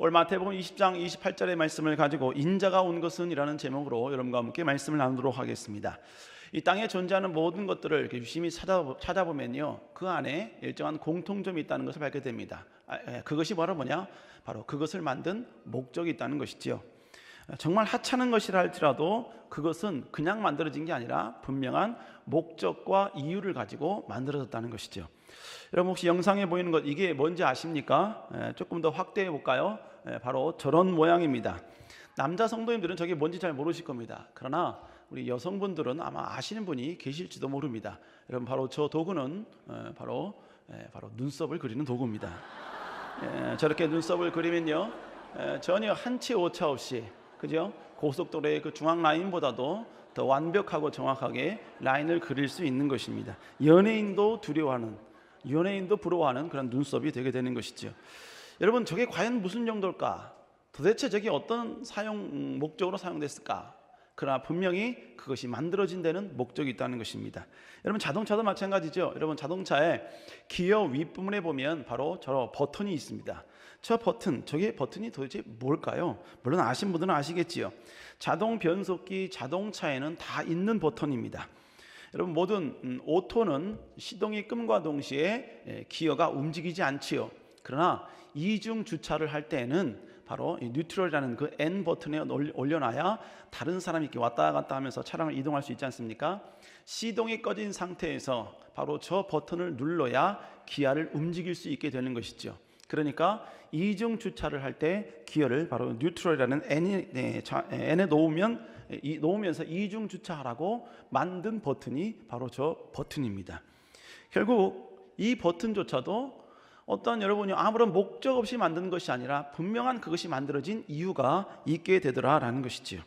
오늘 마태복음 20장 28절의 말씀을 가지고 인자가 온 것은 이라는 제목으로 여러분과 함께 말씀을 나누도록 하겠습니다. 이 땅에 존재하는 모든 것들을 이렇게 유심히 찾아보면요, 그 안에 일정한 공통점이 있다는 것을 밝게 됩니다. 그것이 뭐냐? 바로 그것을 만든 목적이 있다는 것이지요. 정말 하찮은 것이라 할지라도 그것은 그냥 만들어진 게 아니라 분명한 목적과 이유를 가지고 만들어졌다는 것이죠. 여러분 혹시 영상에 보이는 것 이게 뭔지 아십니까? 조금 더 확대해 볼까요? 바로 저런 모양입니다. 남자 성도님들은 저게 뭔지 잘 모르실 겁니다. 그러나 우리 여성분들은 아마 아시는 분이 계실지도 모릅니다. 여러분 바로 저 도구는 바로 눈썹을 그리는 도구입니다. 저렇게 눈썹을 그리면요, 전혀 한치 오차 없이, 그죠? 고속도로의 그 중앙 라인보다도 더 완벽하고 정확하게 라인을 그릴 수 있는 것입니다. 연예인도 두려워하는, 연예인도 부러워하는 그런 눈썹이 되게 되는 것이죠. 여러분 저게 과연 무슨 용도일까? 도대체 저게 어떤 사용 목적으로 사용됐을까? 그러나 분명히 그것이 만들어진 데는 목적이 있다는 것입니다. 여러분 자동차도 마찬가지죠. 여러분 자동차의 기어 윗부분에 보면 바로 저 버튼이 있습니다. 저 버튼, 저게 버튼이 도대체 뭘까요? 물론 아신 분들은 아시겠지요. 자동 변속기 자동차에는 다 있는 버튼입니다. 여러분 모든 오토는 시동이 끔과 동시에 기어가 움직이지 않지요. 그러나 이중 주차를 할 때에는 바로 이 뉴트럴이라는 그 N 버튼에 올려놔야 다른 사람이 이렇게 왔다 갔다 하면서 차량을 이동할 수 있지 않습니까? 시동이 꺼진 상태에서 바로 저 버튼을 눌러야 기아를 움직일 수 있게 되는 것이죠. 그러니까 이중 주차를 할 때 기어를 바로 뉴트럴이라는 N에 놓으면서 이중 주차하라고 만든 버튼이 바로 저 버튼입니다. 결국 이 버튼조차도 어떤 여러분이 아무런 목적 없이 만든 것이 아니라 분명한 그것이 만들어진 이유가 있게 되더라라는 것이지요.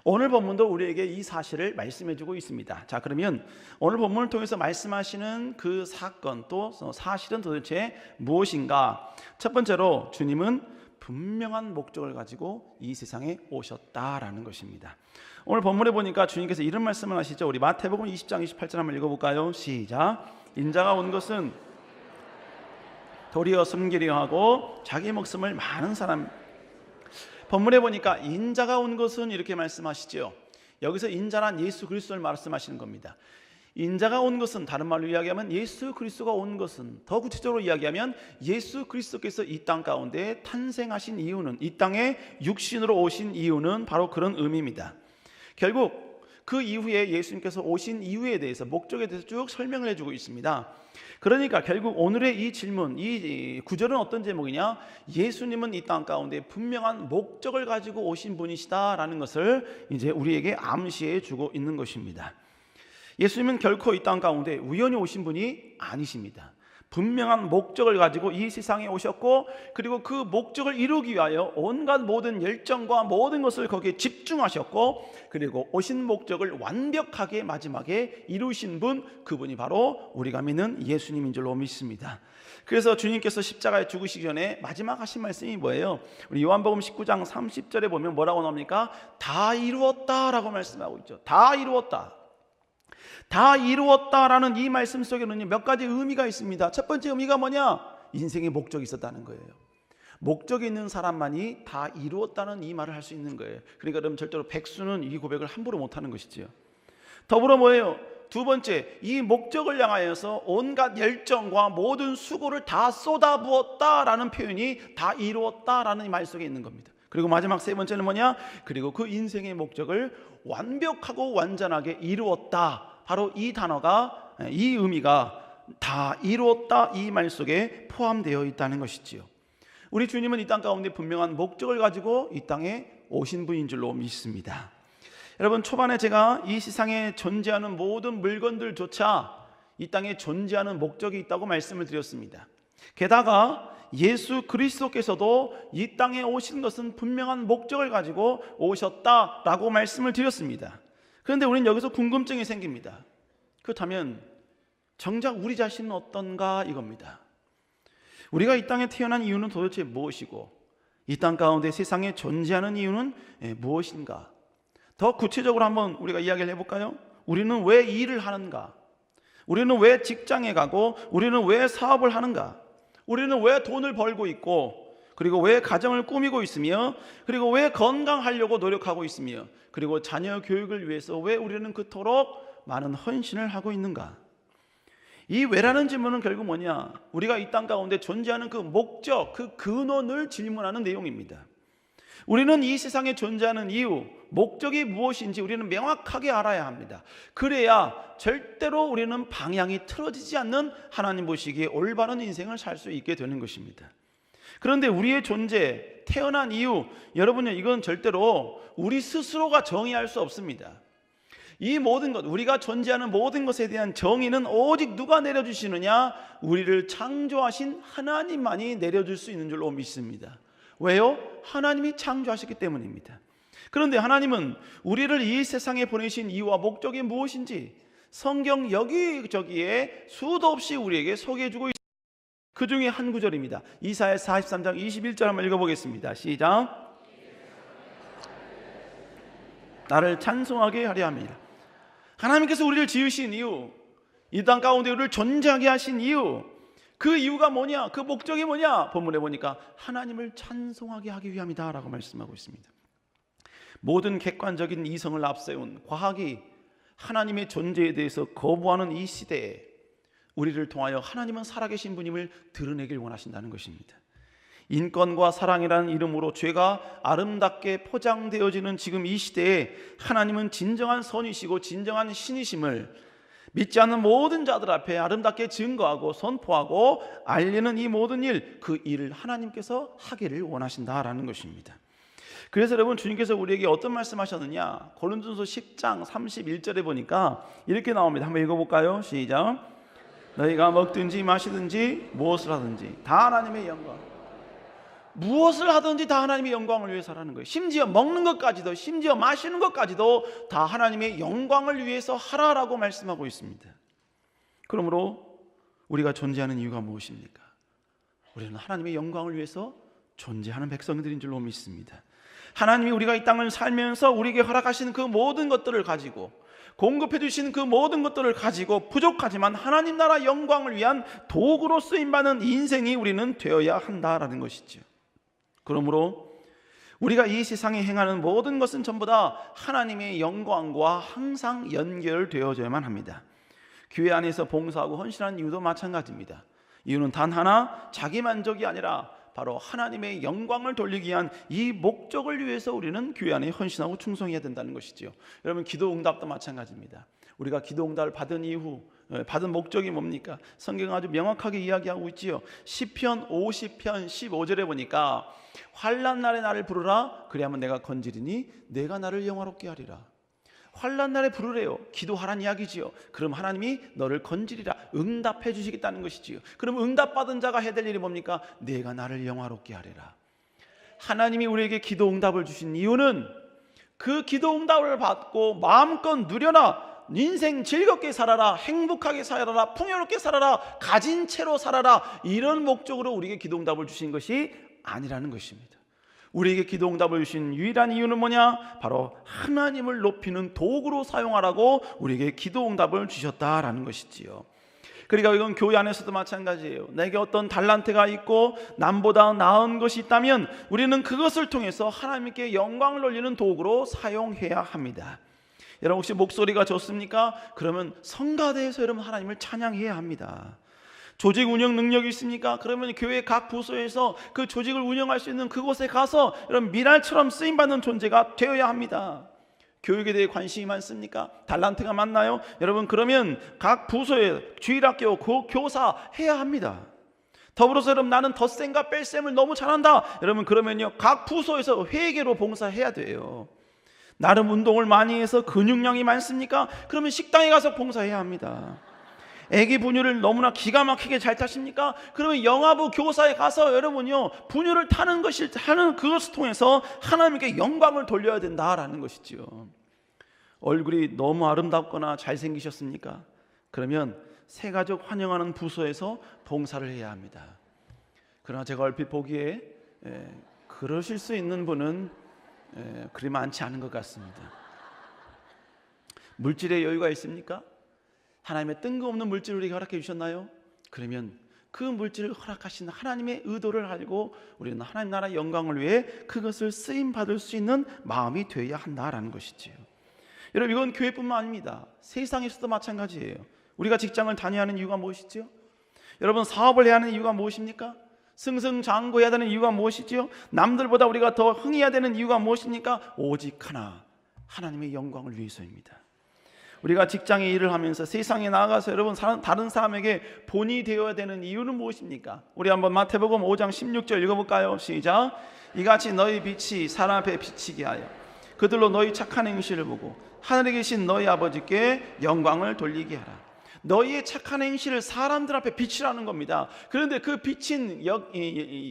오늘 본문도 우리에게 이 사실을 말씀해주고 있습니다. 자, 그러면 오늘 본문을 통해서 말씀하시는 그 사건 또 사실은 도대체 무엇인가? 첫 번째로 주님은 분명한 목적을 가지고 이 세상에 오셨다라는 것입니다. 오늘 본문에 보니까 주님께서 이런 말씀을 하시죠. 우리 마태복음 20장 28절 한번 읽어볼까요? 시작. 인자가 온 것은 도리어 숨기려 하고 자기 목숨을 많은 사람. 본문에 보니까 인자가 온 것은 이렇게 말씀하시죠. 여기서 인자란 예수 그리스도를 말씀하시는 겁니다. 인자가 온 것은 다른 말로 이야기하면 예수 그리스도가 온 것은, 더 구체적으로 이야기하면 예수 그리스도께서 이 땅 가운데 탄생하신 이유는, 이 땅에 육신으로 오신 이유는 바로 그런 의미입니다. 결국 그 이후에 예수님께서 오신 이유에 대해서, 목적에 대해서 쭉 설명을 해주고 있습니다. 그러니까 결국 오늘의 이 질문, 이 구절은 어떤 제목이냐? 예수님은 이 땅 가운데 분명한 목적을 가지고 오신 분이시다라는 것을 이제 우리에게 암시해 주고 있는 것입니다. 예수님은 결코 이 땅 가운데 우연히 오신 분이 아니십니다. 분명한 목적을 가지고 이 세상에 오셨고, 그리고 그 목적을 이루기 위하여 온갖 모든 열정과 모든 것을 거기에 집중하셨고, 그리고 오신 목적을 완벽하게 마지막에 이루신 분, 그분이 바로 우리가 믿는 예수님인 줄로 믿습니다. 그래서 주님께서 십자가에 죽으시기 전에 마지막 하신 말씀이 뭐예요? 우리 요한복음 19장 30절에 보면 뭐라고 나옵니까? 다 이루었다라고 말씀하고 있죠. 다 이루었다. 다 이루었다라는 이 말씀 속에는 몇 가지 의미가 있습니다. 첫 번째 의미가 뭐냐? 인생의 목적이 있었다는 거예요. 목적이 있는 사람만이 다 이루었다는 이 말을 할 수 있는 거예요. 그러니까 여러분 절대로 백수는 이 고백을 함부로 못하는 것이지요. 더불어 뭐예요? 두 번째, 이 목적을 향하여서 온갖 열정과 모든 수고를 다 쏟아부었다라는 표현이 다 이루었다라는 이 말 속에 있는 겁니다. 그리고 마지막 세 번째는 뭐냐? 그리고 그 인생의 목적을 완벽하고 완전하게 이루었다. 바로 이 단어가, 이 의미가 다 이루었다 이 말 속에 포함되어 있다는 것이지요. 우리 주님은 이 땅 가운데 분명한 목적을 가지고 이 땅에 오신 분인 줄로 믿습니다. 여러분 초반에 제가 이 세상에 존재하는 모든 물건들조차 이 땅에 존재하는 목적이 있다고 말씀을 드렸습니다. 게다가 예수 그리스도께서도 이 땅에 오신 것은 분명한 목적을 가지고 오셨다라고 말씀을 드렸습니다. 그런데 우리는 여기서 궁금증이 생깁니다. 그렇다면 정작 우리 자신은 어떤가 이겁니다. 우리가 이 땅에 태어난 이유는 도대체 무엇이고, 이 땅 가운데 세상에 존재하는 이유는 무엇인가? 더 구체적으로 한번 우리가 이야기를 해볼까요? 우리는 왜 이 일을 하는가? 우리는 왜 직장에 가고, 우리는 왜 사업을 하는가? 우리는 왜 돈을 벌고 있고, 그리고 왜 가정을 꾸미고 있으며, 그리고 왜 건강하려고 노력하고 있으며, 그리고 자녀 교육을 위해서 왜 우리는 그토록 많은 헌신을 하고 있는가? 이 왜라는 질문은 결국 뭐냐? 우리가 이 땅 가운데 존재하는 그 목적, 그 근원을 질문하는 내용입니다. 우리는 이 세상에 존재하는 이유, 목적이 무엇인지 우리는 명확하게 알아야 합니다. 그래야 절대로 우리는 방향이 틀어지지 않는 하나님 보시기에 올바른 인생을 살 수 있게 되는 것입니다. 그런데 우리의 존재, 태어난 이유, 여러분요, 이건 절대로 우리 스스로가 정의할 수 없습니다. 이 모든 것, 우리가 존재하는 모든 것에 대한 정의는 오직 누가 내려주시느냐? 우리를 창조하신 하나님만이 내려줄 수 있는 줄로 믿습니다. 왜요? 하나님이 창조하셨기 때문입니다. 그런데 하나님은 우리를 이 세상에 보내신 이유와 목적이 무엇인지 성경 여기저기에 수도 없이 우리에게 소개해주고 있습니다. 그 중에 한 구절입니다. 이사야 43장 21절 한번 읽어보겠습니다. 시작. 나를 찬송하게 하려 합니다. 하나님께서 우리를 지으신 이유, 이 땅 가운데 우리를 존재하게 하신 이유, 그 이유가 뭐냐? 그 목적이 뭐냐? 본문에 보니까 하나님을 찬송하게 하기 위함이다 라고 말씀하고 있습니다. 모든 객관적인 이성을 앞세운 과학이 하나님의 존재에 대해서 거부하는 이 시대에 우리를 통하여 하나님은 살아계신 분임을 드러내길 원하신다는 것입니다. 인권과 사랑이라는 이름으로 죄가 아름답게 포장되어지는 지금 이 시대에 하나님은 진정한 선이시고 진정한 신이심을 믿지 않는 모든 자들 앞에 아름답게 증거하고 선포하고 알리는 이 모든 일, 그 일을 하나님께서 하기를 원하신다라는 것입니다. 그래서 여러분, 주님께서 우리에게 어떤 말씀하셨느냐? 고린도전서 10장 31절에 보니까 이렇게 나옵니다. 한번 읽어볼까요? 시작. 너희가 먹든지 마시든지 무엇을 하든지 다 하나님의 영광. 무엇을 하든지 다 하나님의 영광을 위해서라는 거예요. 심지어 먹는 것까지도, 심지어 마시는 것까지도 다 하나님의 영광을 위해서 하라라고 말씀하고 있습니다. 그러므로 우리가 존재하는 이유가 무엇입니까? 우리는 하나님의 영광을 위해서 존재하는 백성들인 줄로 믿습니다. 하나님이 우리가 이 땅을 살면서 우리에게 허락하신 그 모든 것들을 가지고, 공급해 주신 그 모든 것들을 가지고 부족하지만 하나님 나라 영광을 위한 도구로 쓰임받는 인생이 우리는 되어야 한다라는 것이죠. 그러므로 우리가 이 세상에 행하는 모든 것은 전부 다 하나님의 영광과 항상 연결되어져야만 합니다. 교회 안에서 봉사하고 헌신하는 이유도 마찬가지입니다. 이유는 단 하나, 자기 만족이 아니라 바로 하나님의 영광을 돌리기 위한 이 목적을 위해서 우리는 교회 안에 헌신하고 충성해야 된다는 것이죠. 여러분, 기도 응답도 마찬가지입니다. 우리가 기도 응답을 받은 이후 받은 목적이 뭡니까? 성경은 아주 명확하게 이야기하고 있지요. 시편 50편 15절에 보니까 환난 날에 나를 부르라, 그리하면 내가 건지리니 내가 나를 영화롭게 하리라. 환난 날에 부르래요. 기도하란 이야기지요. 그럼 하나님이 너를 건지리라, 응답해 주시겠다는 것이지요. 그럼 응답받은 자가 해야 될 일이 뭡니까? 내가 나를 영화롭게 하리라. 하나님이 우리에게 기도 응답을 주신 이유는 그 기도 응답을 받고 마음껏 누려라, 인생 즐겁게 살아라, 행복하게 살아라, 풍요롭게 살아라, 가진 채로 살아라, 이런 목적으로 우리에게 기도 응답을 주신 것이 아니라는 것입니다. 우리에게 기도 응답을 주신 유일한 이유는 뭐냐? 바로 하나님을 높이는 도구로 사용하라고 우리에게 기도 응답을 주셨다라는 것이지요. 그러니까 이건 교회 안에서도 마찬가지예요. 내게 어떤 달란트가 있고 남보다 나은 것이 있다면 우리는 그것을 통해서 하나님께 영광을 돌리는 도구로 사용해야 합니다. 여러분, 혹시 목소리가 좋습니까? 그러면 성가대에서 여러분 하나님을 찬양해야 합니다. 조직 운영 능력이 있습니까? 그러면 교회 각 부서에서 그 조직을 운영할 수 있는 그곳에 가서 여러분 미랄처럼 쓰임받는 존재가 되어야 합니다. 교육에 대해 관심이 많습니까? 달란트가 많나요? 여러분, 그러면 각 부서에 주일학교 교사 해야 합니다. 더불어서 여러분, 나는 덧셈과 뺄셈을 너무 잘한다. 여러분, 그러면요 각 부서에서 회계로 봉사해야 돼요. 나름 운동을 많이 해서 근육량이 많습니까? 그러면 식당에 가서 봉사해야 합니다. 애기 분유를 너무나 기가 막히게 잘 타십니까? 그러면 영화부 교사에 가서 여러분요 분유를 타는 그것을 통해서 하나님께 영광을 돌려야 된다라는 것이지요. 얼굴이 너무 아름답거나 잘생기셨습니까? 그러면 새가족 환영하는 부서에서 봉사를 해야 합니다. 그러나 제가 얼핏 보기에 그러실 수 있는 분은 그리 많지 않은 것 같습니다. 물질의 여유가 있습니까? 하나님의 뜬금없는 물질을 우리에게 허락해 주셨나요? 그러면 그 물질을 허락하신 하나님의 의도를 알고 우리는 하나님 나라 영광을 위해 그것을 쓰임받을 수 있는 마음이 되어야 한다라는 것이지요. 여러분, 이건 교회뿐만 아닙니다. 세상에서도 마찬가지예요. 우리가 직장을 다녀야 하는 이유가 무엇이죠? 여러분, 사업을 해야 하는 이유가 무엇입니까? 승승장구해야 되는 이유가 무엇이지요? 남들보다 우리가 더 흥해야 되는 이유가 무엇입니까? 오직 하나, 하나님의 영광을 위해서입니다. 우리가 직장에 일을 하면서 세상에 나아가서 여러분 다른 사람에게 본이 되어야 되는 이유는 무엇입니까? 우리 한번 마태복음 5장 16절 읽어볼까요? 시작. 이같이 너희 빛이 사람 앞에 비치게 하여 그들로 너희 착한 행실을 보고 하늘에 계신 너희 아버지께 영광을 돌리게 하라. 너희의 착한 행실을 사람들 앞에 비치라는 겁니다. 그런데 그 비친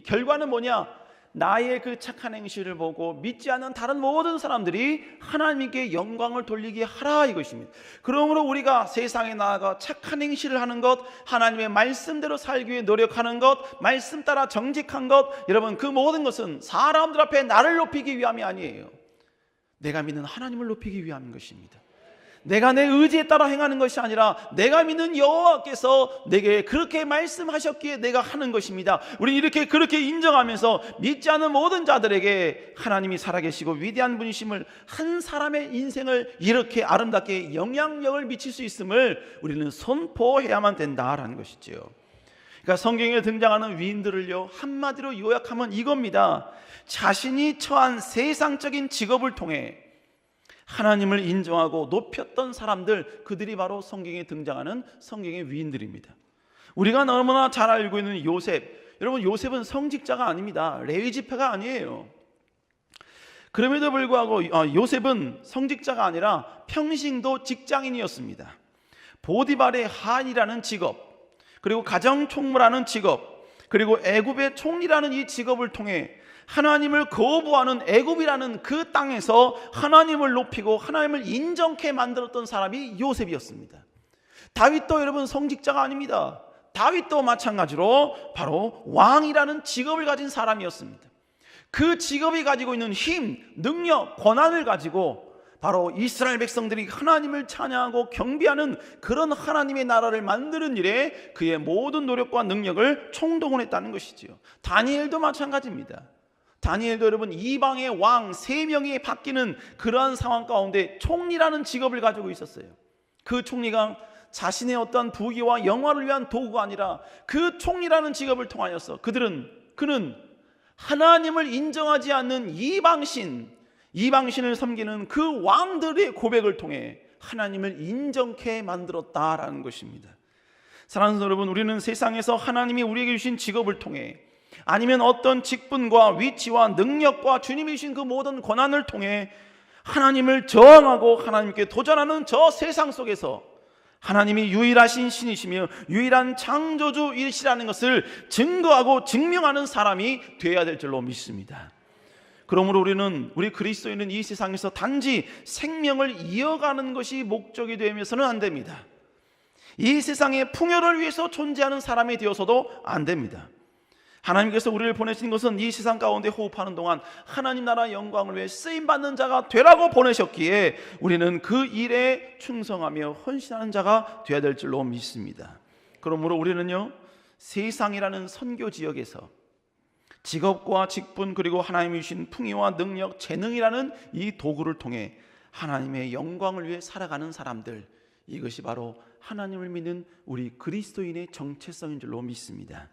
결과는 뭐냐? 나의 그 착한 행실을 보고 믿지 않는 다른 모든 사람들이 하나님께 영광을 돌리게 하라, 이것입니다. 그러므로 우리가 세상에 나아가 착한 행실을 하는 것, 하나님의 말씀대로 살기 위해 노력하는 것, 말씀 따라 정직한 것, 여러분 그 모든 것은 사람들 앞에 나를 높이기 위함이 아니에요. 내가 믿는 하나님을 높이기 위함인 것입니다. 내가 내 의지에 따라 행하는 것이 아니라 내가 믿는 여호와께서 내게 그렇게 말씀하셨기에 내가 하는 것입니다. 우리는 이렇게 그렇게 인정하면서 믿지 않는 모든 자들에게 하나님이 살아계시고 위대한 분이심을, 한 사람의 인생을 이렇게 아름답게 영향력을 미칠 수 있음을 우리는 선포해야만 된다라는 것이죠. 그러니까 성경에 등장하는 위인들을요, 한마디로 요약하면 이겁니다. 자신이 처한 세상적인 직업을 통해 하나님을 인정하고 높였던 사람들, 그들이 바로 성경에 등장하는 성경의 위인들입니다. 우리가 너무나 잘 알고 있는 요셉, 여러분 요셉은 성직자가 아닙니다. 레위 지파가 아니에요. 그럼에도 불구하고 요셉은 성직자가 아니라 평생도 직장인이었습니다. 보디발의 한이라는 직업, 그리고 가정총무라는 직업, 그리고 애굽의 총리라는 이 직업을 통해 하나님을 거부하는 애굽이라는 그 땅에서 하나님을 높이고 하나님을 인정케 만들었던 사람이 요셉이었습니다. 다윗도 여러분 성직자가 아닙니다. 다윗도 마찬가지로 바로 왕이라는 직업을 가진 사람이었습니다. 그 직업이 가지고 있는 힘, 능력, 권한을 가지고 바로 이스라엘 백성들이 하나님을 찬양하고 경배하는 그런 하나님의 나라를 만드는 일에 그의 모든 노력과 능력을 총동원했다는 것이지요. 다니엘도 마찬가지입니다. 다니엘도 여러분 이방의 왕 3명이 바뀌는 그러한 상황 가운데 총리라는 직업을 가지고 있었어요. 그 총리가 자신의 어떤 부귀와 영화를 위한 도구가 아니라 그 총리라는 직업을 통하여서 그는 하나님을 인정하지 않는 이방신을 섬기는 그 왕들의 고백을 통해 하나님을 인정케 만들었다라는 것입니다. 사랑하는 여러분, 우리는 세상에서 하나님이 우리에게 주신 직업을 통해, 아니면 어떤 직분과 위치와 능력과 주님이 주신 그 모든 권한을 통해 하나님을 저항하고 하나님께 도전하는 저 세상 속에서 하나님이 유일하신 신이시며 유일한 창조주이시라는 것을 증거하고 증명하는 사람이 되어야 될 줄로 믿습니다. 그러므로 우리 그리스도인은 이 세상에서 단지 생명을 이어가는 것이 목적이 되면서는 안 됩니다. 이 세상의 풍요를 위해서 존재하는 사람이 되어서도 안 됩니다. 하나님께서 우리를 보내신 것은 이 세상 가운데 호흡하는 동안 하나님 나라 영광을 위해 쓰임받는 자가 되라고 보내셨기에 우리는 그 일에 충성하며 헌신하는 자가 되어야 될 줄로 믿습니다. 그러므로 우리는요, 세상이라는 선교 지역에서 직업과 직분, 그리고 하나님이 주신 풍요와 능력, 재능이라는 이 도구를 통해 하나님의 영광을 위해 살아가는 사람들, 이것이 바로 하나님을 믿는 우리 그리스도인의 정체성인 줄로 믿습니다.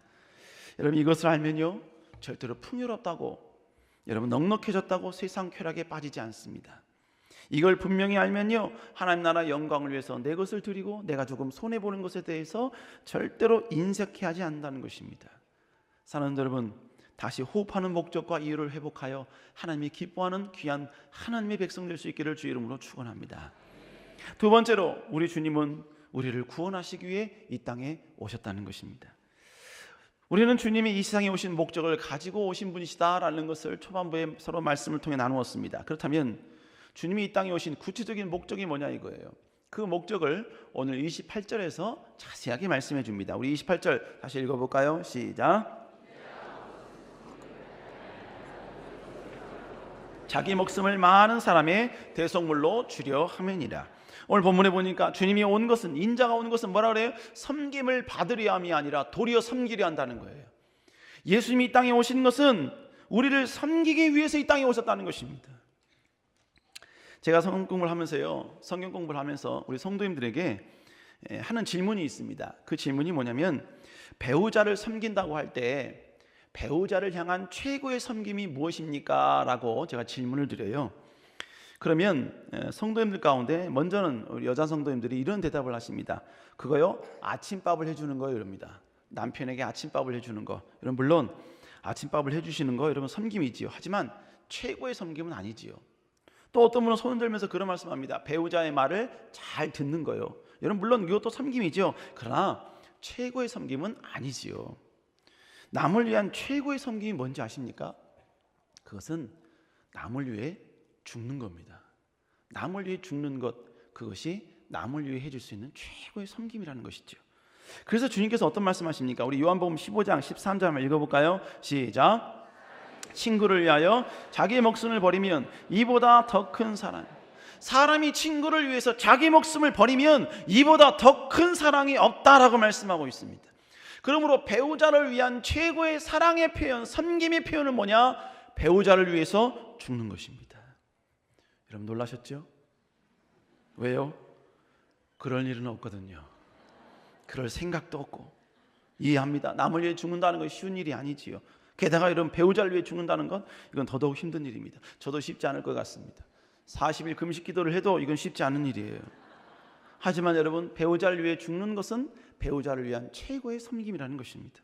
여러분, 이것을 알면요, 절대로 풍요롭다고, 여러분 넉넉해졌다고 세상 쾌락에 빠지지 않습니다. 이걸 분명히 알면요, 하나님 나라 영광을 위해서 내 것을 드리고 내가 조금 손해보는 것에 대해서 절대로 인색해하지 않는다는 것입니다. 사랑하는 여러분, 다시 호흡하는 목적과 이유를 회복하여 하나님이 기뻐하는 귀한 하나님의 백성 될 수 있기를 주의 이름으로 축원합니다. 두 번째로, 우리 주님은 우리를 구원하시기 위해 이 땅에 오셨다는 것입니다. 우리는 주님이 이 세상에 오신 목적을 가지고 오신 분이시다라는 것을 초반부에 서로 말씀을 통해 나누었습니다. 그렇다면 주님이 이 땅에 오신 구체적인 목적이 뭐냐 이거예요. 그 목적을 오늘 28절에서 자세하게 말씀해 줍니다. 우리 28절 다시 읽어볼까요? 시작. 자기 목숨을 많은 사람의 대속물로 주려 함이니라. 오늘 본문에 보니까 주님이 온 것은, 인자가 온 것은 뭐라 그래요? 섬김을 받으려 함이 아니라 도리어 섬기려 한다는 거예요. 예수님이 이 땅에 오신 것은 우리를 섬기기 위해서 이 땅에 오셨다는 것입니다. 제가 성경 공부를 하면서 우리 성도님들에게 하는 질문이 있습니다. 그 질문이 뭐냐면, 배우자를 섬긴다고 할 때 배우자를 향한 최고의 섬김이 무엇입니까? 라고 제가 질문을 드려요. 그러면 성도님들 가운데 먼저는 우리 여자 성도님들이 이런 대답을 하십니다. 그거요, 아침밥을 해주는 거예요. 이럽니다. 남편에게 아침밥을 해주는 거. 여러분, 물론 아침밥을 해주시는 거 여러분 섬김이지요. 하지만 최고의 섬김은 아니지요. 또 어떤 분은 손을 들면서 그런 말씀합니다. 배우자의 말을 잘 듣는 거요. 여러분, 물론 이것도 섬김이죠. 그러나 최고의 섬김은 아니지요. 남을 위한 최고의 섬김이 뭔지 아십니까? 그것은 남을 위해 죽는 겁니다. 남을 위해 죽는 것, 그것이 남을 위해 해줄 수 있는 최고의 섬김이라는 것이죠. 그래서 주님께서 어떤 말씀하십니까? 우리 요한복음 15장 13절 읽어볼까요? 시작. 친구를 위하여 자기의 목숨을 버리면 이보다 더 큰 사랑. 사람이 친구를 위해서 자기 목숨을 버리면 이보다 더 큰 사랑이 없다라고 말씀하고 있습니다. 그러므로 배우자를 위한 최고의 사랑의 표현, 섬김의 표현은 뭐냐? 배우자를 위해서 죽는 것입니다. 여러분, 놀라셨죠? 왜요? 그럴 일은 없거든요. 그럴 생각도 없고. 이해합니다. 남을 위해 죽는다는 것이 쉬운 일이 아니지요. 게다가 이런 배우자를 위해 죽는다는 건 이건 더더욱 힘든 일입니다. 저도 쉽지 않을 것 같습니다. 40일 금식 기도를 해도 이건 쉽지 않은 일이에요. 하지만 여러분, 배우자를 위해 죽는 것은 배우자를 위한 최고의 섬김이라는 것입니다.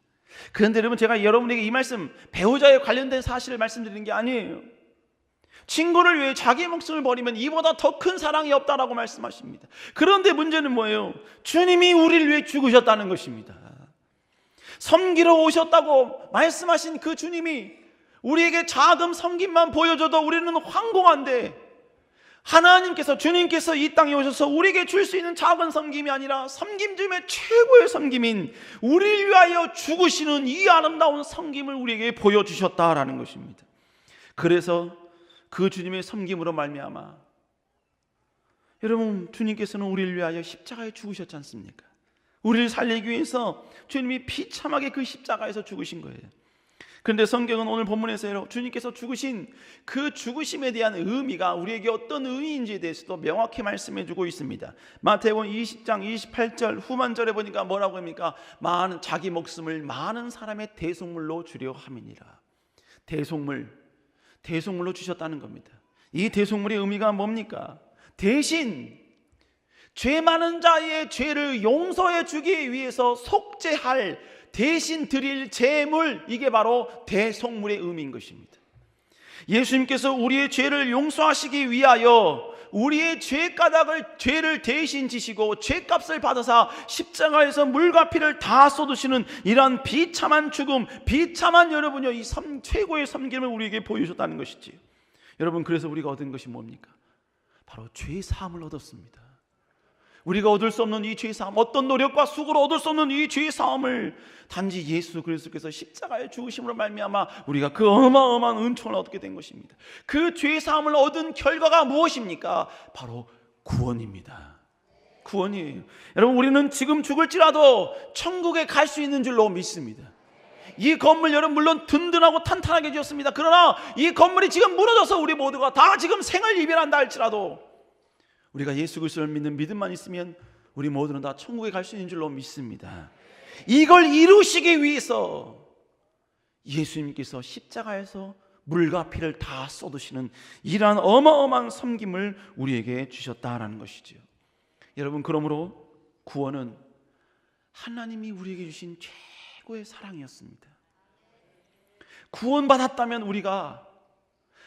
그런데 여러분, 제가 여러분에게 이 말씀, 배우자에 관련된 사실을 말씀드리는 게 아니에요. 친구를 위해 자기 목숨을 버리면 이보다 더 큰 사랑이 없다라고 말씀하십니다. 그런데 문제는 뭐예요? 주님이 우리를 위해 죽으셨다는 것입니다. 섬기러 오셨다고 말씀하신 그 주님이 우리에게 작은 섬김만 보여줘도 우리는 황공한데, 하나님께서, 주님께서 이 땅에 오셔서 우리에게 줄 수 있는 작은 섬김이 아니라 섬김 중에 최고의 섬김인 우리를 위하여 죽으시는 이 아름다운 섬김을 우리에게 보여주셨다라는 것입니다. 그래서 그 주님의 섬김으로 말미암아, 여러분, 주님께서는 우리를 위하여 십자가에 죽으셨지 않습니까? 우리를 살리기 위해서 주님이 비참하게 그 십자가에서 죽으신 거예요. 그런데 성경은 오늘 본문에서 주님께서 죽으신 그 죽으심에 대한 의미가 우리에게 어떤 의미인지에 대해서도 명확히 말씀해 주고 있습니다. 마태복음 20장 28절 후반절에 보니까 뭐라고 합니까? 자기 목숨을 많은 사람의 대속물로 주려 함이니라. 대속물로 주셨다는 겁니다. 이 대속물의 의미가 뭡니까? 대신 죄 많은 자의 죄를 용서해 주기 위해서 속죄할, 대신 드릴 제물, 이게 바로 대속물의 의미인 것입니다. 예수님께서 우리의 죄를 용서하시기 위하여 우리의 죄를 대신 지시고 죄값을 받으사 십자가에서 물과 피를 다 쏟으시는 이러한 비참한 죽음, 비참한 여러분요, 이 최고의 섬김을 우리에게 보여주셨다는 것이지요. 여러분, 그래서 우리가 얻은 것이 뭡니까? 바로 죄 사함을 얻었습니다. 우리가 얻을 수 없는 이 죄 사함, 어떤 노력과 수고로 얻을 수 없는 이 죄 사함을 단지 예수 그리스도께서 십자가의 죽으심으로 말미암아 우리가 그 어마어마한 은총을 얻게 된 것입니다. 그 죄 사함을 얻은 결과가 무엇입니까? 바로 구원입니다. 구원이에요. 여러분, 우리는 지금 죽을지라도 천국에 갈 수 있는 줄로 믿습니다. 이 건물, 여러분, 물론 든든하고 탄탄하게 지었습니다. 그러나 이 건물이 지금 무너져서 우리 모두가 다 지금 생을 이별한다 할지라도 우리가 예수 그리스도를 믿는 믿음만 있으면 우리 모두는 다 천국에 갈 수 있는 줄로 믿습니다. 이걸 이루시기 위해서 예수님께서 십자가에서 물과 피를 다 쏟으시는 이러한 어마어마한 섬김을 우리에게 주셨다라는 것이죠. 여러분, 그러므로 구원은 하나님이 우리에게 주신 최고의 사랑이었습니다. 구원받았다면, 우리가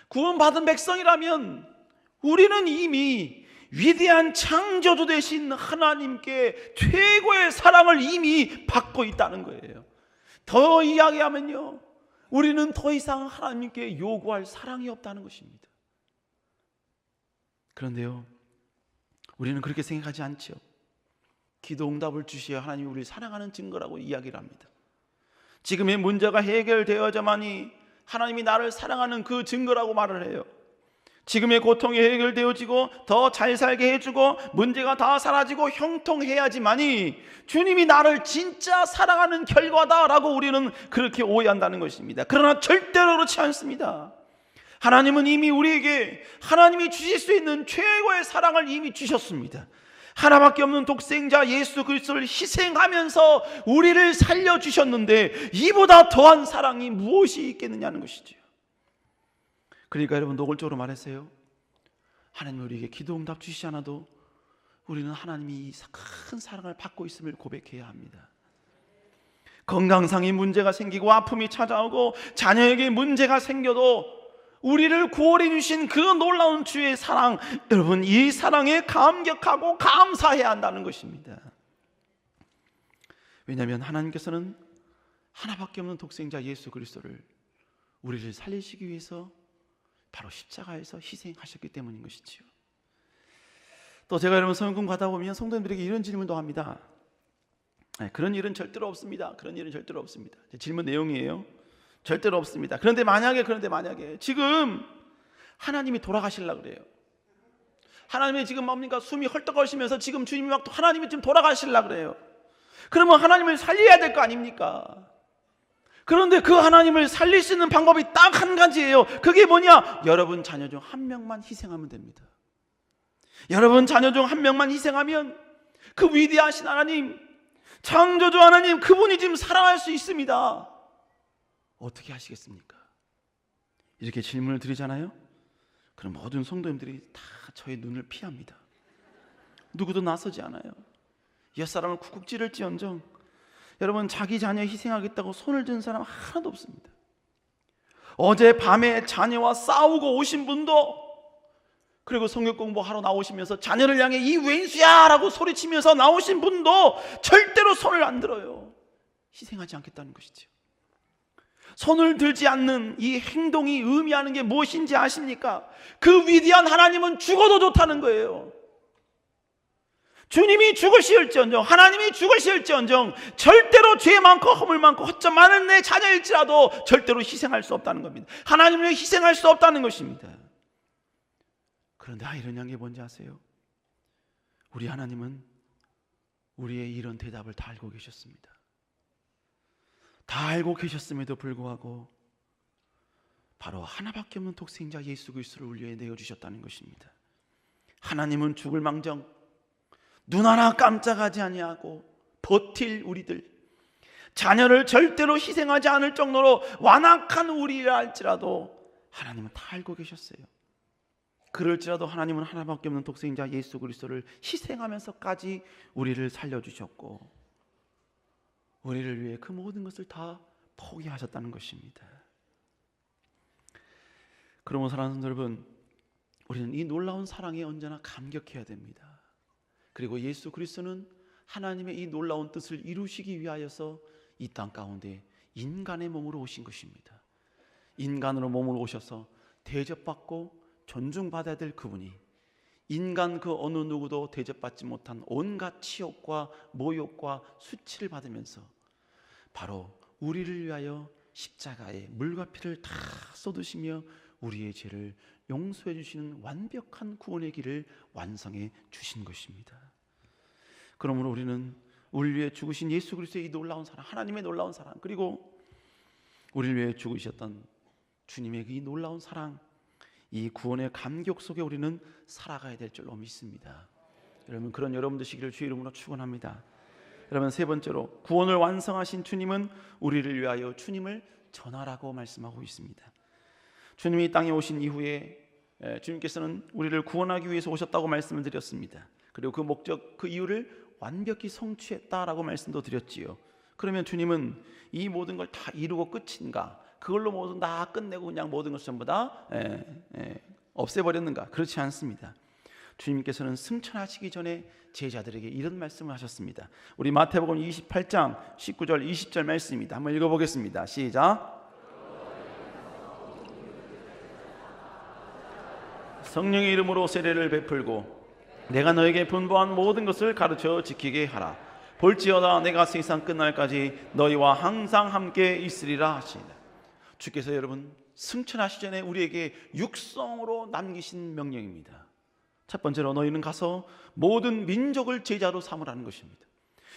구원받은 백성이라면 우리는 이미 위대한 창조주 되신 하나님께 최고의 사랑을 이미 받고 있다는 거예요. 더 이야기하면요, 우리는 더 이상 하나님께 요구할 사랑이 없다는 것입니다. 그런데요, 우리는 그렇게 생각하지 않죠. 기도 응답을 주시어 하나님이 우리를 사랑하는 증거라고 이야기를 합니다. 지금의 문제가 해결되어야만이 하나님이 나를 사랑하는 그 증거라고 말을 해요. 지금의 고통이 해결되어지고 더 잘 살게 해주고 문제가 다 사라지고 형통해야지만이 주님이 나를 진짜 사랑하는 결과다라고 우리는 그렇게 오해한다는 것입니다. 그러나 절대로 그렇지 않습니다. 하나님은 이미 우리에게 하나님이 주실 수 있는 최고의 사랑을 이미 주셨습니다. 하나밖에 없는 독생자 예수 그리스도를 희생하면서 우리를 살려주셨는데 이보다 더한 사랑이 무엇이 있겠느냐는 것이죠. 그러니까 여러분, 노골적으로 말했어요. 하나님 우리에게 기도 응답 주시지 않아도 우리는 하나님이 큰 사랑을 받고 있음을 고백해야 합니다. 건강상의 문제가 생기고 아픔이 찾아오고 자녀에게 문제가 생겨도 우리를 구원해 주신 그 놀라운 주의 사랑, 여러분 이 사랑에 감격하고 감사해야 한다는 것입니다. 왜냐하면 하나님께서는 하나밖에 없는 독생자 예수 그리스도를 우리를 살리시기 위해서 바로 십자가에서 희생하셨기 때문인 것이지요. 또 제가 여러분 성경 가다 보면 성도님들에게 이런 질문도 합니다. 그런 일은 절대로 없습니다. 그런 일은 절대로 없습니다. 질문 내용이에요. 절대로 없습니다. 그런데 만약에 지금 하나님이 돌아가시려고 그래요. 하나님이 지금 뭡니까? 숨이 헐떡거리시면서 지금 주님이 막 하나님이 지금 돌아가시려고 그래요. 그러면 하나님을 살려야 될 거 아닙니까? 그런데 그 하나님을 살릴 수 있는 방법이 딱 한 가지예요. 그게 뭐냐? 여러분 자녀 중 한 명만 희생하면 됩니다. 여러분 자녀 중 한 명만 희생하면 그 위대하신 하나님, 창조주 하나님, 그분이 지금 살아날 수 있습니다. 어떻게 하시겠습니까? 이렇게 질문을 드리잖아요. 그럼 모든 성도님들이 다 저의 눈을 피합니다. 누구도 나서지 않아요. 옛사람을 쿡쿡 찌를지언정 여러분 자기 자녀 희생하겠다고 손을 든 사람 하나도 없습니다. 어제 밤에 자녀와 싸우고 오신 분도, 그리고 성경 공부하러 나오시면서 자녀를 향해 이 왼수야 라고 소리치면서 나오신 분도 절대로 손을 안 들어요. 희생하지 않겠다는 것이죠. 손을 들지 않는 이 행동이 의미하는 게 무엇인지 아십니까? 그 위대한 하나님은 죽어도 좋다는 거예요. 주님이 죽으실지언정, 하나님이 죽으실지언정 절대로 죄 많고 허물 많고 허점 많은 내 자녀일지라도 절대로 희생할 수 없다는 겁니다. 하나님을 희생할 수 없다는 것입니다. 그런데 이런 게 뭔지 아세요? 우리 하나님은 우리의 이런 대답을 다 알고 계셨습니다. 다 알고 계셨음에도 불구하고 바로 하나밖에 없는 독생자 예수 그리스도를 우리 위해 내어주셨다는 것입니다. 하나님은 죽을 망정 눈 하나 깜짝하지 아니하고 버틸 우리들, 자녀를 절대로 희생하지 않을 정도로 완악한 우리라 할지라도 하나님은 다 알고 계셨어요. 그럴지라도 하나님은 하나밖에 없는 독생자 예수 그리스도를 희생하면서까지 우리를 살려주셨고 우리를 위해 그 모든 것을 다 포기하셨다는 것입니다. 그러므로 사랑하는 성도 여러분, 우리는 이 놀라운 사랑에 언제나 감격해야 됩니다. 그리고 예수 그리스도는 하나님의 이 놀라운 뜻을 이루시기 위하여서 이 땅 가운데 인간의 몸으로 오신 것입니다. 인간으로 몸으로 오셔서 대접받고 존중받아야 될 그분이 인간 그 어느 누구도 대접받지 못한 온갖 치욕과 모욕과 수치를 받으면서 바로 우리를 위하여 십자가에 물과 피를 다 쏟으시며 우리의 죄를 용서해 주시는 완벽한 구원의 길을 완성해 주신 것입니다. 그러므로 우리는 우리를 위해 죽으신 예수 그리스도의 이 놀라운 사랑, 하나님의 놀라운 사랑, 그리고 우리를 위해 죽으셨던 주님의 이 놀라운 사랑, 이 구원의 감격 속에 우리는 살아가야 될 줄로 믿습니다. 여러분, 그런 여러분 되시기를 주의 이름으로 축원합니다. 여러분, 세 번째로 구원을 완성하신 주님은 우리를 위하여 주님을 전하라고 말씀하고 있습니다. 주님이 이 땅에 오신 이후에 주님께서는 우리를 구원하기 위해서 오셨다고 말씀을 드렸습니다. 그리고 그 목적, 그 이유를 완벽히 성취했다라고 말씀도 드렸지요. 그러면 주님은 이 모든 걸 다 이루고 끝인가? 그걸로 모든 다 끝내고 그냥 모든 것을 전부 다 없애버렸는가? 그렇지 않습니다. 주님께서는 승천하시기 전에 제자들에게 이런 말씀을 하셨습니다. 우리 마태복음 28장 19절 20절 말씀입니다. 한번 읽어보겠습니다. 시작. 성령의 이름으로 세례를 베풀고 내가 너에게 분부한 모든 것을 가르쳐 지키게 하라. 볼지어다 내가 세상 끝날까지 너희와 항상 함께 있으리라 하시니라. 주께서 여러분 승천하시기 전에 우리에게 육성으로 남기신 명령입니다. 첫 번째로 너희는 가서 모든 민족을 제자로 삼으라는 것입니다.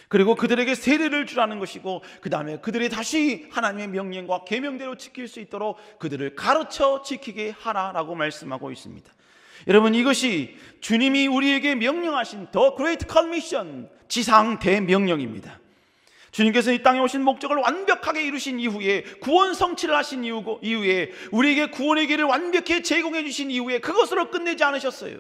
그리고 그들에게 세례를 주라는 것이고, 그 다음에 그들이 다시 하나님의 명령과 계명대로 지킬 수 있도록 그들을 가르쳐 지키게 하라라고 말씀하고 있습니다. 여러분, 이것이 주님이 우리에게 명령하신 The Great Commission, 지상 대명령입니다. 주님께서 이 땅에 오신 목적을 완벽하게 이루신 이후에, 구원 성취를 하신 이후에, 우리에게 구원의 길을 완벽히 제공해 주신 이후에 그것으로 끝내지 않으셨어요.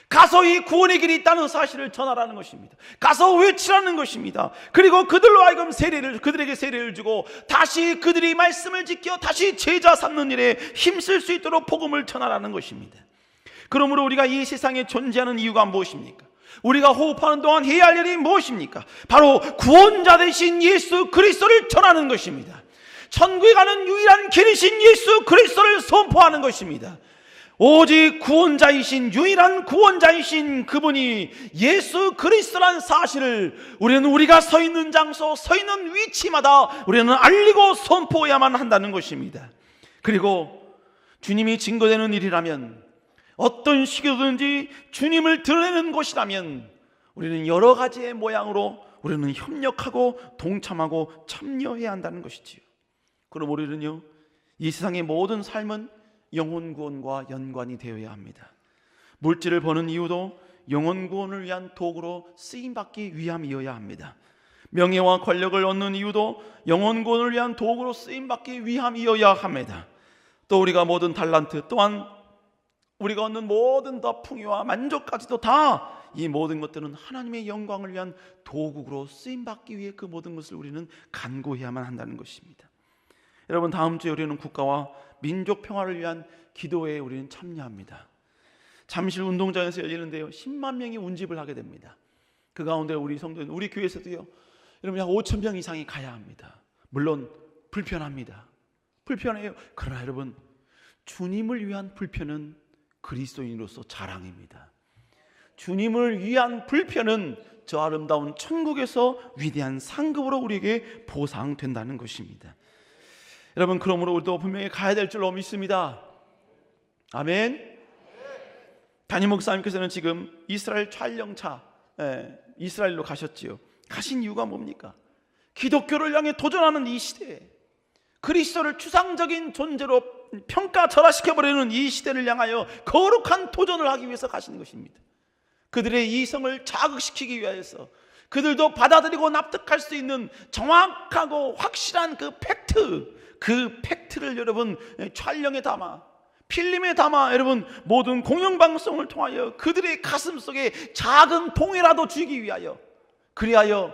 가서 이 구원의 길이 있다는 사실을 전하라는 것입니다. 가서 외치라는 것입니다. 그리고 그들로 하여금 그들에게 세례를 주고 다시 그들이 말씀을 지켜 다시 제자 삼는 일에 힘쓸 수 있도록 복음을 전하라는 것입니다. 그러므로 우리가 이 세상에 존재하는 이유가 무엇입니까? 우리가 호흡하는 동안 해야 할 일이 무엇입니까? 바로 구원자 되신 예수 그리스도를 전하는 것입니다. 천국에 가는 유일한 길이신 예수 그리스도를 선포하는 것입니다. 오직 구원자이신, 유일한 구원자이신 그분이 예수 그리스도란 사실을 우리는 우리가 서 있는 장소, 서 있는 위치마다 우리는 알리고 선포해야만 한다는 것입니다. 그리고 주님이 증거되는 일이라면, 어떤 시기든지 주님을 드러내는 것이라면 우리는 여러 가지의 모양으로 우리는 협력하고 동참하고 참여해야 한다는 것이지요. 그럼 우리는요, 이 세상의 모든 삶은 영혼 구원과 연관이 되어야 합니다. 물질을 버는 이유도 영혼 구원을 위한 도구로 쓰임받기 위함이어야 합니다. 명예와 권력을 얻는 이유도 영혼 구원을 위한 도구로 쓰임받기 위함이어야 합니다. 또 우리가 모든 달란트, 또한 우리가 얻는 모든 더 풍요와 만족까지도 다 이 모든 것들은 하나님의 영광을 위한 도구로 쓰임받기 위해 그 모든 것을 우리는 간구해야만 한다는 것입니다. 여러분, 다음 주에 우리는 국가와 민족 평화를 위한 기도에 우리는 참여합니다. 잠실 운동장에서 열리는데요, 10만 명이 운집을 하게 됩니다. 그 가운데 우리 성도는, 우리 교회에서도요, 여러분, 약 5천 명 이상이 가야 합니다. 물론 불편합니다. 불편해요. 그러나 여러분, 주님을 위한 불편은 그리스도인으로서 자랑입니다. 주님을 위한 불편은 저 아름다운 천국에서 위대한 상급으로 우리에게 보상된다는 것입니다. 여러분, 그러므로 우리도 분명히 가야 될 줄로 믿습니다. 아멘. 담임 목사님께서는 지금 이스라엘 촬영차, 이스라엘로 가셨지요. 가신 이유가 뭡니까? 기독교를 향해 도전하는 이 시대에, 그리스도를 추상적인 존재로 평가절하시켜버리는 이 시대를 향하여 거룩한 도전을 하기 위해서 가시는 것입니다. 그들의 이성을 자극시키기 위해서, 그들도 받아들이고 납득할 수 있는 정확하고 확실한 그 팩트를 여러분 촬영에 담아, 필름에 담아, 여러분 모든 공영방송을 통하여 그들의 가슴 속에 작은 동이라도 주기 위하여, 그리하여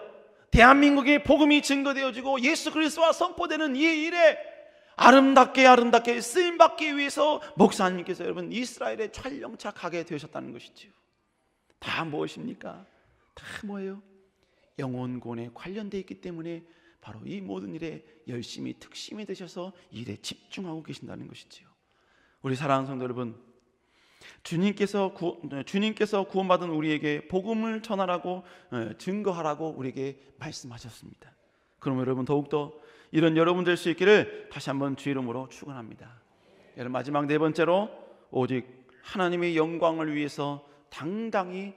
대한민국의 복음이 증거되어지고 예수 그리스도와 선포되는 이 일에 아름답게 쓰임받기 위해서 목사님께서 여러분 이스라엘에 촬영차 가게 되셨다는 것이지요. 다 무엇입니까? 다 뭐예요? 영혼 구원에 관련되어 있기 때문에 바로 이 모든 일에 열심히 특심이 되셔서 일에 집중하고 계신다는 것이지요. 우리 사랑하는 성도 여러분, 주님께서 구원받은 우리에게 복음을 전하라고, 증거하라고 우리에게 말씀하셨습니다. 그럼 여러분, 더욱더 이런 여러분 될 수 있기를 다시 한번 주 이름으로 축원합니다. 여러분, 마지막 네 번째로, 오직 하나님의 영광을 위해서 당당히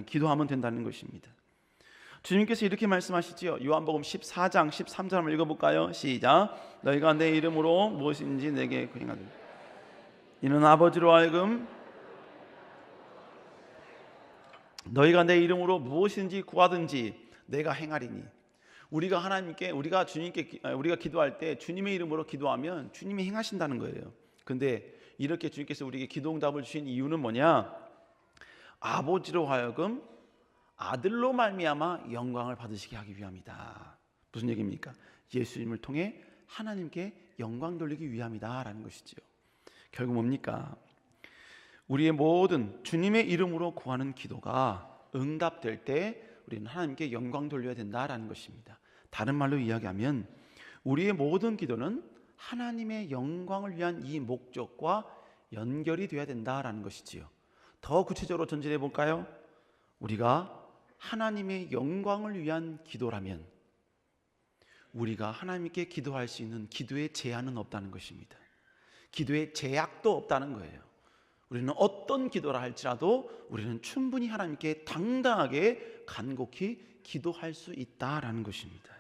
기도하면 된다는 것입니다. 주님께서 이렇게 말씀하시지요. 요한복음 14장 13절 한번 읽어볼까요? 시작. 너희가 내 이름으로 무엇인지 내게 행하되 이는 아버지로 하여금 너희가 내 이름으로 무엇인지 구하든지 내가 행하리니. 우리가 기도할 때 주님의 이름으로 기도하면 주님이 행하신다는 거예요. 근데 이렇게 주님께서 우리에게 기도응답을 주신 이유는 뭐냐? 아버지로 하여금 아들로 말미암아 영광을 받으시게 하기 위함이다. 무슨 얘기입니까? 예수님을 통해 하나님께 영광 돌리기 위함이다라는 것이지요. 결국 뭡니까? 우리의 모든 주님의 이름으로 구하는 기도가 응답될 때 우리는 하나님께 영광 돌려야 된다라는 것입니다. 다른 말로 이야기하면 우리의 모든 기도는 하나님의 영광을 위한 이 목적과 연결이 되어야 된다라는 것이지요. 더 구체적으로 전진해 볼까요? 우리가 하나님의 영광을 위한 기도라면 우리가 하나님께 기도할 수 있는 기도의 제한은 없다는 것입니다. 기도의 제약도 없다는 거예요. 우리는 어떤 기도를 할지라도 우리는 충분히 하나님께 당당하게 간곡히 기도할 수 있다라는 것입니다.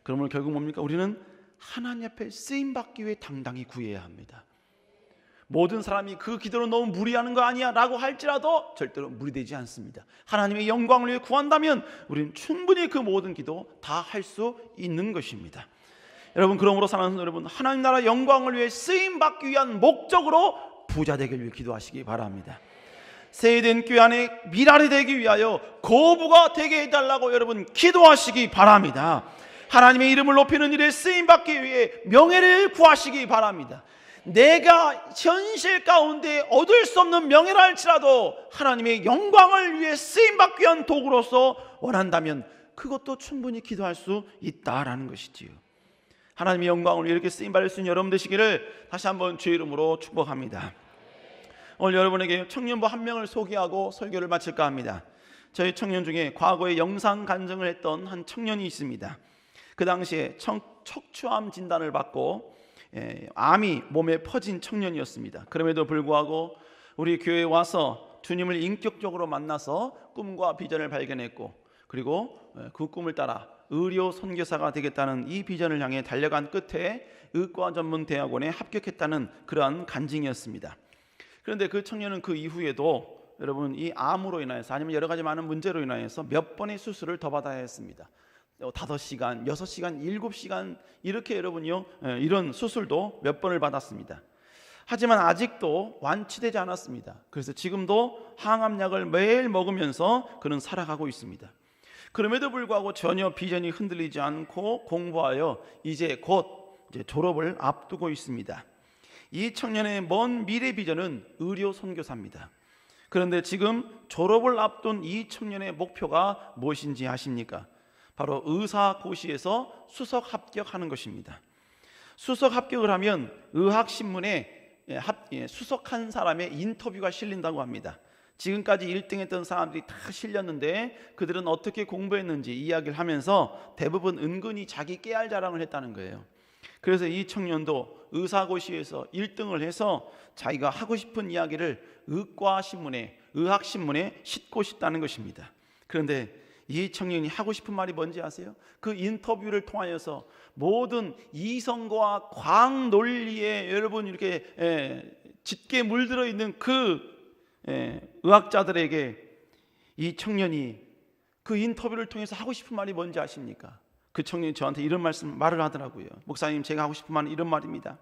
그러면 결국 뭡니까? 우리는 하나님 앞에 쓰임받기 위해 당당히 구해야 합니다. 모든 사람이 그 기도로 너무 무리하는 거 아니야 라고 할지라도 절대로 무리되지 않습니다. 하나님의 영광을 위해 구한다면 우리는 충분히 그 모든 기도 다 할 수 있는 것입니다. 여러분, 그러므로 사랑하는 여러분, 하나님 나라 영광을 위해 쓰임받기 위한 목적으로 부자 되길 위해 기도하시기 바랍니다. 세대된 교회 안에 미랄이 되기 위하여 거부가 되게 해달라고 여러분 기도하시기 바랍니다. 하나님의 이름을 높이는 일에 쓰임받기 위해 명예를 구하시기 바랍니다. 내가 현실 가운데 얻을 수 없는 명예라 할지라도 하나님의 영광을 위해 쓰임받기 위한 도구로서 원한다면 그것도 충분히 기도할 수 있다라는 것이지요. 하나님의 영광을 위해 이렇게 쓰임받을 수 있는 여러분 되시기를 다시 한번 주의 이름으로 축복합니다. 오늘 여러분에게 청년부 한 명을 소개하고 설교를 마칠까 합니다. 저희 청년 중에 과거에 영상 간증을 했던 한 청년이 있습니다. 그 당시에 척추암 진단을 받고 암이 몸에 퍼진 청년이었습니다. 그럼에도 불구하고 우리 교회에 와서 주님을 인격적으로 만나서 꿈과 비전을 발견했고, 그리고 그 꿈을 따라 의료 선교사가 되겠다는 이 비전을 향해 달려간 끝에 의과 전문 대학원에 합격했다는 그러한 간증이었습니다. 그런데 그 청년은 그 이후에도 여러분 이 암으로 인하여서 아니면 여러 가지 많은 문제로 인하여서 몇 번의 수술을 더 받아야 했습니다. 5시간, 6시간, 7시간 이렇게 여러분요 이런 수술도 몇 번을 받았습니다. 하지만 아직도 완치되지 않았습니다. 그래서 지금도 항암약을 매일 먹으면서 그는 살아가고 있습니다. 그럼에도 불구하고 전혀 비전이 흔들리지 않고 공부하여 이제 곧 졸업을 앞두고 있습니다. 이 청년의 먼 미래 비전은 의료 선교사입니다. 그런데 지금 졸업을 앞둔 이 청년의 목표가 무엇인지 아십니까? 바로 의사고시에서 수석 합격하는 것입니다. 수석 합격을 하면 의학신문에 수석한 사람의 인터뷰가 실린다고 합니다. 지금까지 1등 했던 사람들이 다 실렸는데 그들은 어떻게 공부했는지 이야기를 하면서 대부분 은근히 자기 깨알 자랑을 했다는 거예요. 그래서 이 청년도 의사고시에서 1등을 해서 자기가 하고 싶은 이야기를 의과신문에, 의학신문에 싣고 싶다는 것입니다. 그런데 이 청년이 하고 싶은 말이 뭔지 아세요? 그 인터뷰를 통하여서 모든 이성과 과학 논리에 여러분 이렇게 짙게 물들어 있는 그 의학자들에게 이 청년이 그 인터뷰를 통해서 하고 싶은 말이 뭔지 아십니까? 그 청년이 저한테 이런 말을 하더라고요. 목사님, 제가 하고 싶은 말은 이런 말입니다.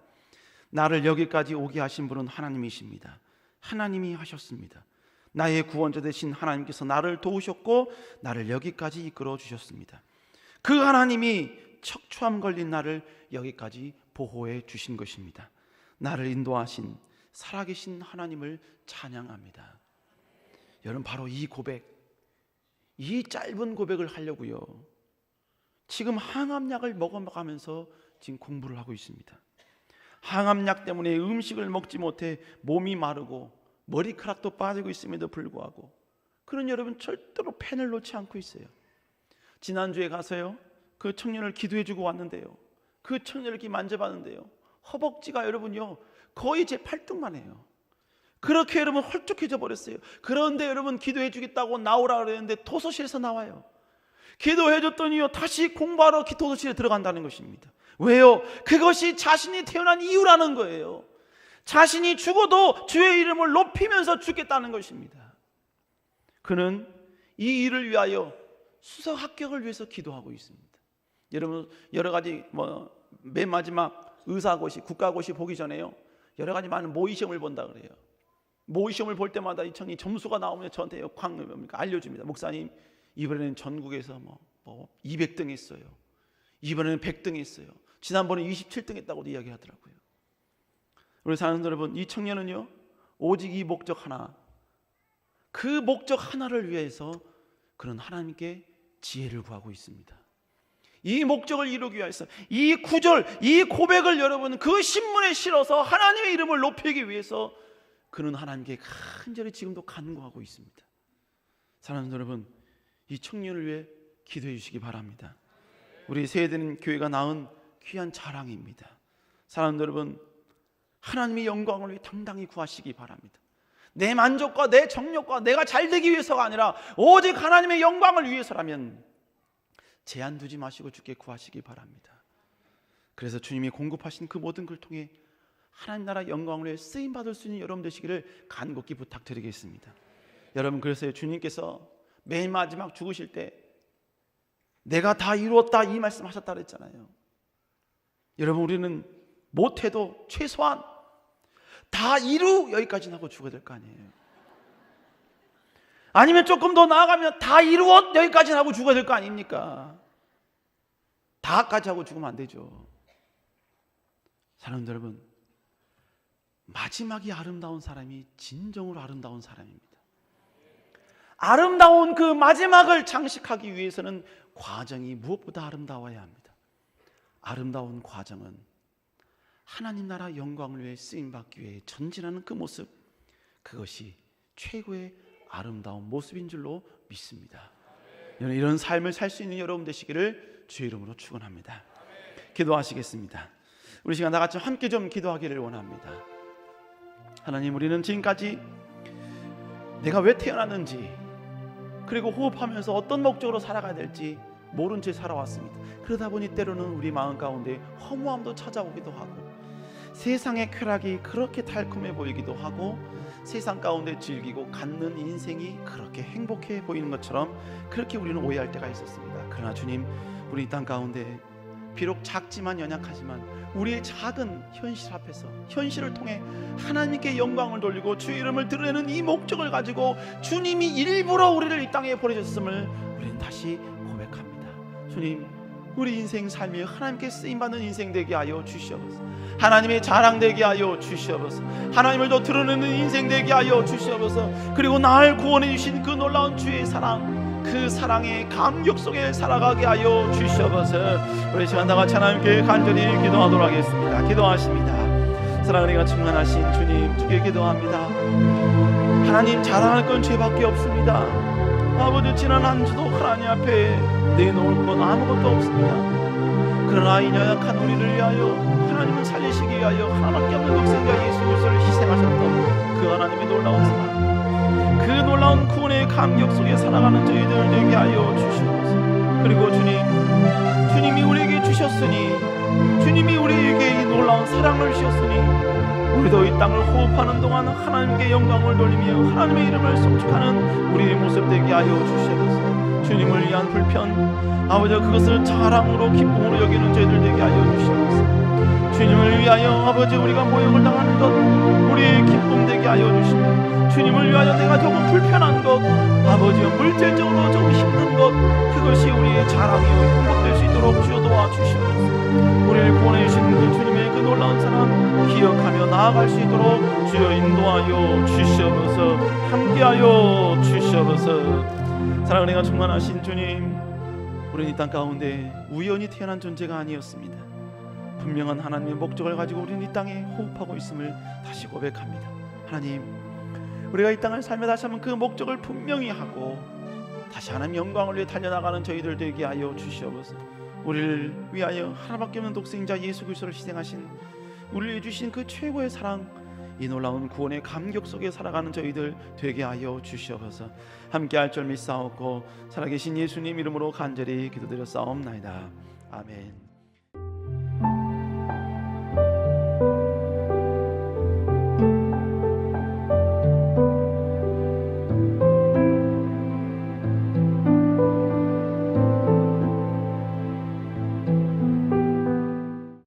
나를 여기까지 오게 하신 분은 하나님이십니다. 하나님이 하셨습니다. 나의 구원자 되신 하나님께서 나를 도우셨고 나를 여기까지 이끌어 주셨습니다. 그 하나님이 척추암 걸린 나를 여기까지 보호해 주신 것입니다. 나를 인도하신 살아계신 하나님을 찬양합니다. 여러분, 바로 이 고백, 이 짧은 고백을 하려고요 지금 항암약을 먹어가면서 지금 공부를 하고 있습니다. 항암약 때문에 음식을 먹지 못해 몸이 마르고 머리카락도 빠지고 있음에도 불구하고 그런 여러분 절대로 펜을 놓지 않고 있어요. 지난주에 가서요 그 청년을 기도해주고 왔는데요, 그 청년을 이렇게 만져봤는데요, 허벅지가 여러분요 거의 제 팔뚝만 해요. 그렇게 여러분 헐쭉해져 버렸어요. 그런데 여러분 기도해주겠다고 나오라 그랬는데 도서실에서 나와요. 기도해줬더니요 다시 공부하러 도서실에 들어간다는 것입니다. 왜요? 그것이 자신이 태어난 이유라는 거예요. 자신이 죽어도 주의 이름을 높이면서 죽겠다는 것입니다. 그는 이 일을 위하여 수석 합격을 위해서 기도하고 있습니다. 여러분 여러 가지 맨 마지막 의사고시, 국가고시 보기 전에요 여러 가지 많은 모의시험을 본다 그래요. 모의시험을 볼 때마다 이 청이 점수가 나오면 저한테 알려줍니다. 목사님, 이번에는 전국에서 200등 했어요. 이번에는 100등 했어요. 지난번에 27등 했다고도 이야기하더라고요. 우리 사는 여러분, 이 청년은요 오직 이 목적 하나, 그 목적 하나를 위해서 그는 하나님께 지혜를 구하고 있습니다. 이 목적을 이루기 위해서 이 구절, 이 고백을 여러분 그 신문에 실어서 하나님의 이름을 높이기 위해서 그는 하나님께 간절히 지금도 간구하고 있습니다. 사랑하는 여러분, 이 청년을 위해 기도해 주시기 바랍니다. 우리 세대는 교회가 낳은 귀한 자랑입니다. 사랑하는 여러분, 하나님의 영광을 위해 당당히 구하시기 바랍니다. 내 만족과 내 정욕과 내가 잘되기 위해서가 아니라 오직 하나님의 영광을 위해서라면 제한 두지 마시고 주께 구하시기 바랍니다. 그래서 주님이 공급하신 그 모든 걸 통해 하나님 나라 영광을 위해 쓰임받을 수 있는 여러분 되시기를 간곡히 부탁드리겠습니다. 여러분, 그래서 주님께서 맨 마지막 죽으실 때 내가 다 이루었다 이 말씀하셨다 그랬잖아요. 여러분, 우리는 못해도 최소한 다 이루 여기까지는 하고 죽어야 될 거 아니에요. 아니면 조금 더 나아가면 다 이루었 여기까지는 하고 죽어야 될 거 아닙니까? 다까지 하고 죽으면 안 되죠. 사랑하는 여러분, 마지막이 아름다운 사람이 진정으로 아름다운 사람입니다. 아름다운 그 마지막을 장식하기 위해서는 과정이 무엇보다 아름다워야 합니다. 아름다운 과정은 하나님 나라 영광을 위해 쓰임받기 위해 전진하는 그 모습, 그것이 최고의 아름다운 모습인 줄로 믿습니다. 이런 삶을 살 수 있는 여러분 되시기를 주의 이름으로 축원합니다. 기도하시겠습니다. 우리 시간 다 같이 함께 좀 기도하기를 원합니다. 하나님, 우리는 지금까지 내가 왜 태어났는지, 그리고 호흡하면서 어떤 목적으로 살아가야 될지 모른 채 살아왔습니다. 그러다 보니 때로는 우리 마음 가운데 허무함도 찾아오기도 하고, 세상의 쾌락이 그렇게 달콤해 보이기도 하고, 세상 가운데 즐기고 갖는 인생이 그렇게 행복해 보이는 것처럼 그렇게 우리는 오해할 때가 있었습니다. 그러나 주님, 우리 이 땅 가운데 비록 작지만 연약하지만 우리의 작은 현실 앞에서, 현실을 통해 하나님께 영광을 돌리고 주의 이름을 드러내는 이 목적을 가지고 주님이 일부러 우리를 이 땅에 보내셨음을 우리는 다시 고백합니다. 주님, 우리 인생 삶이 하나님께 쓰임받는 인생 되게 하여 주시옵소서. 하나님의 자랑 되게 하여 주시옵소서. 하나님을 더 드러내는 인생 되게 하여 주시옵소서. 그리고 날 구원해 주신 그 놀라운 주의 사랑, 그 사랑의 감격 속에 살아가게 하여 주시옵소서. 우리 시간 다 같이 하나님께 간절히 기도하도록 하겠습니다. 기도하십니다. 사랑을 충만하신 주님, 주께 기도합니다. 하나님, 자랑할 건 죄밖에 없습니다. 아버지, 지난 한 주도 하나님 앞에 내놓을 건 아무것도 없습니다. 그러나 이 연약한 우리를 위하여 하나님을 살리시기 위하여 하나밖에 없는 독생자 예수 그리스도를 희생하셨던 그 하나님의 놀라운 사랑, 그 놀라운 구원의 감격 속에 살아가는 저희들 되게 하여 주시옵소서. 그리고 주님이 우리에게 주셨으니, 주님이 우리에게 이 놀라운 사랑을 주셨으니 우리도 이 땅을 호흡하는 동안 하나님께 영광을 돌리며 하나님의 이름을 송축하는 우리의 모습 되게 하여 주시옵소서. 주님을 위한 불편, 아버지, 그것을 자랑으로 기쁨으로 여기는 저희들 되게 하여 주시옵소서. 주님을 위하여 아버지, 우리가 모욕을 당하는 것 우리의 기쁨 되게 하여 주시고, 주님을 위하여 내가 조금 불편한 것, 아버지, 물질적으로 조금 힘든 것, 그것이 우리의 자랑이요 행복될 수 있도록 주여 도와주시옵소서. 우리를 구원해 주신 그 주님의 그 놀라운 사랑 기억하며 나아갈 수 있도록 주여 인도하여 주시옵소서. 함께하여 주시옵소서. 사랑을 내가 충만하신 주님, 우리는 이 땅 가운데 우연히 태어난 존재가 아니었습니다. 분명한 하나님의 목적을 가지고 우리는 이 땅에 호흡하고 있음을 다시 고백합니다. 하나님, 우리가 이 땅을 살며 다시 한번 그 목적을 분명히 하고 다시 하나님 영광을 위해 달려나가는 저희들 되게 하여 주시옵소서. 우리를 위하여 하나밖에 없는 독생자 예수 그리스도를 희생하신, 우리를 위해 주신 그 최고의 사랑, 이 놀라운 구원의 감격 속에 살아가는 저희들 되게 하여 주시옵소서. 함께할 줄 믿사옵고 살아계신 예수님 이름으로 간절히 기도드려 싸움나이다. 아멘.